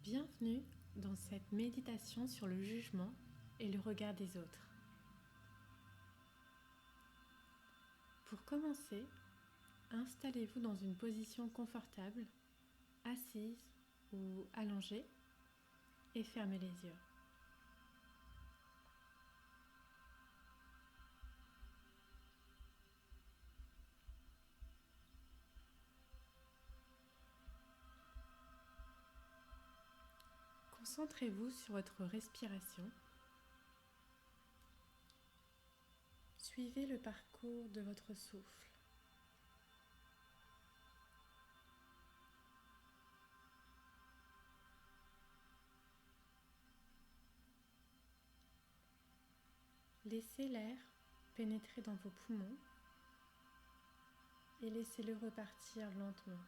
Bienvenue dans cette méditation sur le jugement et le regard des autres. Pour commencer, installez-vous dans une position confortable, assise ou allongée, et fermez les yeux. Concentrez-vous sur votre respiration. Suivez le parcours de votre souffle. Laissez l'air pénétrer dans vos poumons et laissez-le repartir lentement.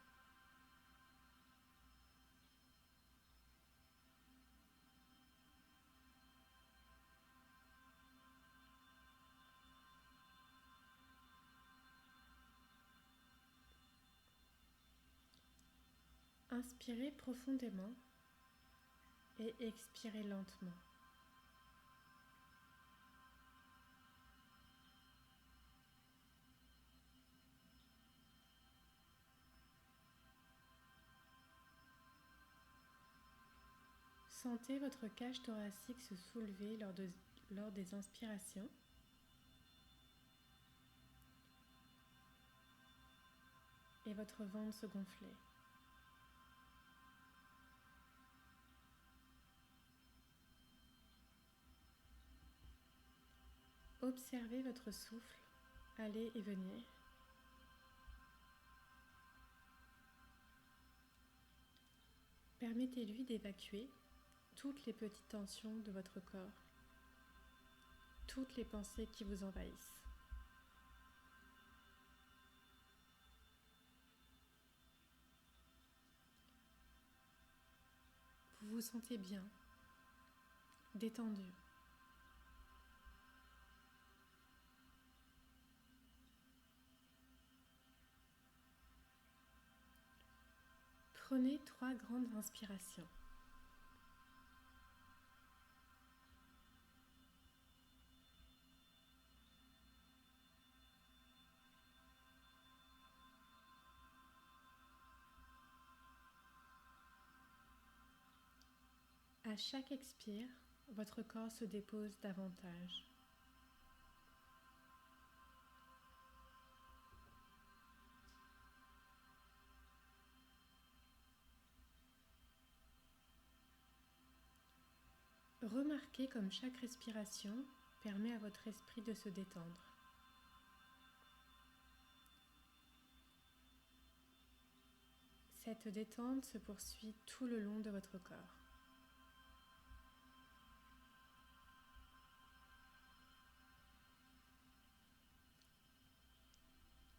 Inspirez profondément et expirez lentement. Sentez votre cage thoracique se soulever lors des inspirations et votre ventre se gonfler. Observez votre souffle aller et venir. Permettez-lui d'évacuer toutes les petites tensions de votre corps, toutes les pensées qui vous envahissent. Vous vous sentez bien, détendu. Prenez 3 grandes inspirations. À chaque expire, votre corps se dépose davantage. Remarquez comme chaque respiration permet à votre esprit de se détendre. Cette détente se poursuit tout le long de votre corps.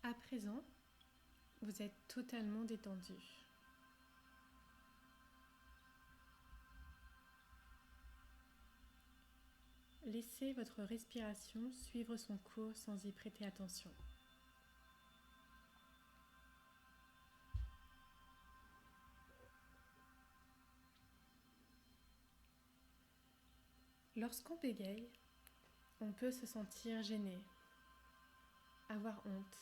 À présent, vous êtes totalement détendu. Laissez votre respiration suivre son cours sans y prêter attention. Lorsqu'on bégaye, on peut se sentir gêné, avoir honte.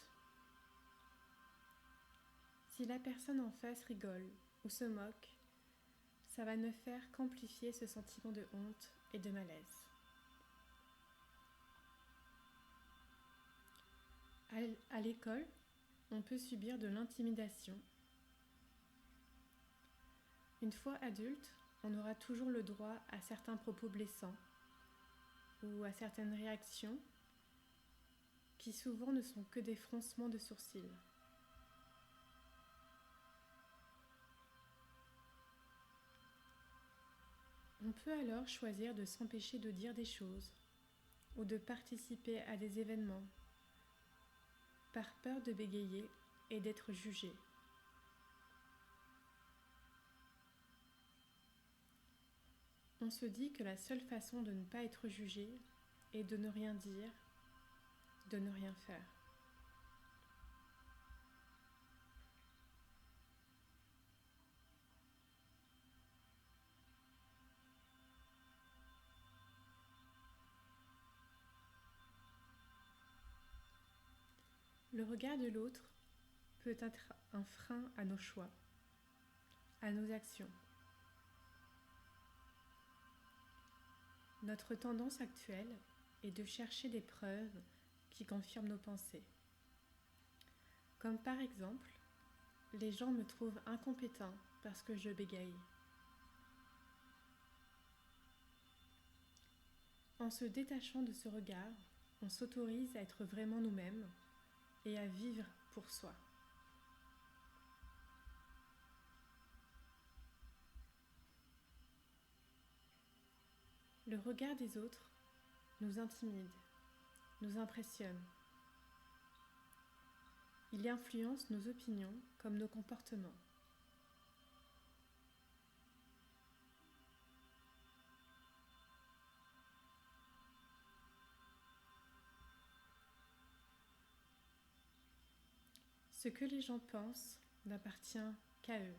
Si la personne en face rigole ou se moque, ça va ne faire qu'amplifier ce sentiment de honte et de malaise. À l'école, on peut subir de l'intimidation. Une fois adulte, on aura toujours le droit à certains propos blessants ou à certaines réactions qui souvent ne sont que des froncements de sourcils. On peut alors choisir de s'empêcher de dire des choses ou de participer à des événements par peur de bégayer et d'être jugé. On se dit que la seule façon de ne pas être jugé est de ne rien dire, de ne rien faire. Le regard de l'autre peut être un frein à nos choix, à nos actions. Notre tendance actuelle est de chercher des preuves qui confirment nos pensées. Comme par exemple, les gens me trouvent incompétent parce que je bégaye. En se détachant de ce regard, on s'autorise à être vraiment nous-mêmes et à vivre pour soi. Le regard des autres nous intimide, nous impressionne. Il influence nos opinions comme nos comportements. Ce que les gens pensent n'appartient qu'à eux.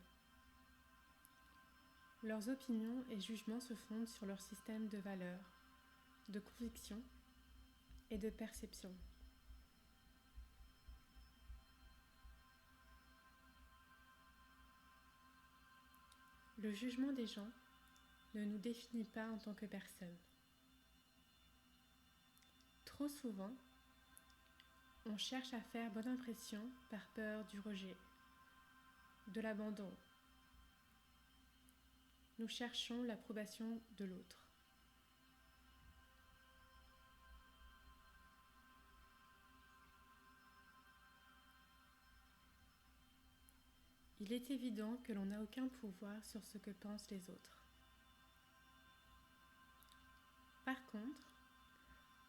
Leurs opinions et jugements se fondent sur leur système de valeurs, de convictions et de perception. Le jugement des gens ne nous définit pas en tant que personne. Trop souvent, on cherche à faire bonne impression par peur du rejet, de l'abandon. Nous cherchons l'approbation de l'autre. Il est évident que l'on n'a aucun pouvoir sur ce que pensent les autres. Par contre,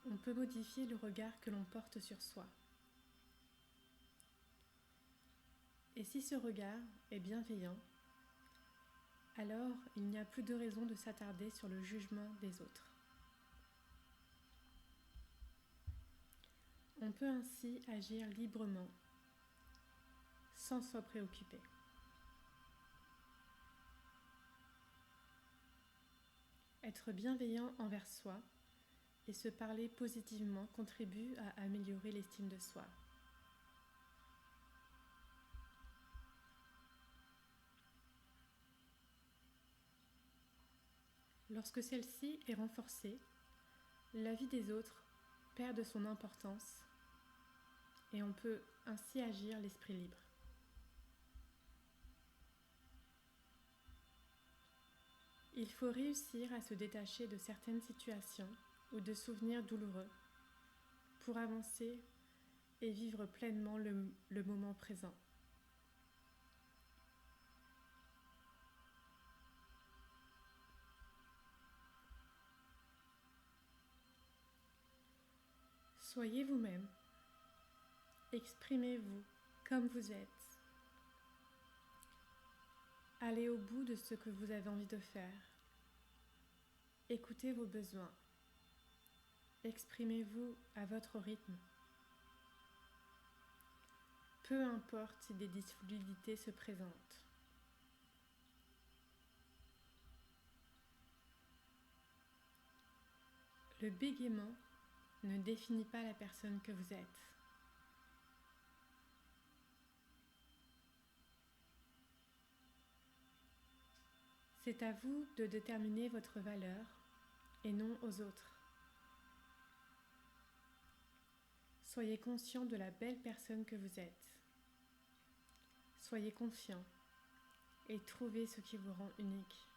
on peut modifier le regard que l'on porte sur soi. Et si ce regard est bienveillant, alors il n'y a plus de raison de s'attarder sur le jugement des autres. On peut ainsi agir librement, sans s'en préoccuper. Être bienveillant envers soi et se parler positivement contribue à améliorer l'estime de soi. Lorsque celle-ci est renforcée, la vie des autres perd de son importance et on peut ainsi agir l'esprit libre. Il faut réussir à se détacher de certaines situations ou de souvenirs douloureux pour avancer et vivre pleinement le moment présent. Soyez vous-même, exprimez-vous comme vous êtes. Allez au bout de ce que vous avez envie de faire. Écoutez vos besoins. Exprimez-vous à votre rythme. Peu importe si des difficultés se présentent. Le bégaiement ne définit pas la personne que vous êtes. C'est à vous de déterminer votre valeur et non aux autres. Soyez conscient de la belle personne que vous êtes. Soyez confiant et trouvez ce qui vous rend unique.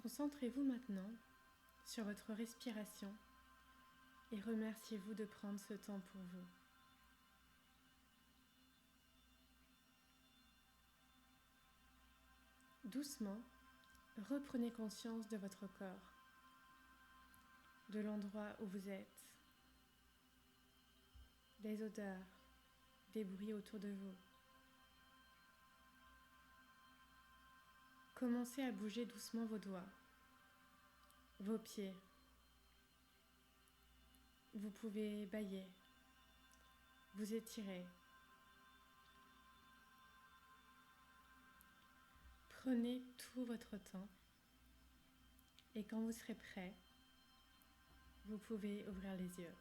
Concentrez-vous maintenant sur votre respiration et remerciez-vous de prendre ce temps pour vous. Doucement, reprenez conscience de votre corps, de l'endroit où vous êtes, des odeurs, des bruits autour de vous. Commencez à bouger doucement vos doigts, vos pieds. Vous pouvez bâiller, vous étirer. Prenez tout votre temps Et quand vous serez prêt, vous pouvez ouvrir les yeux.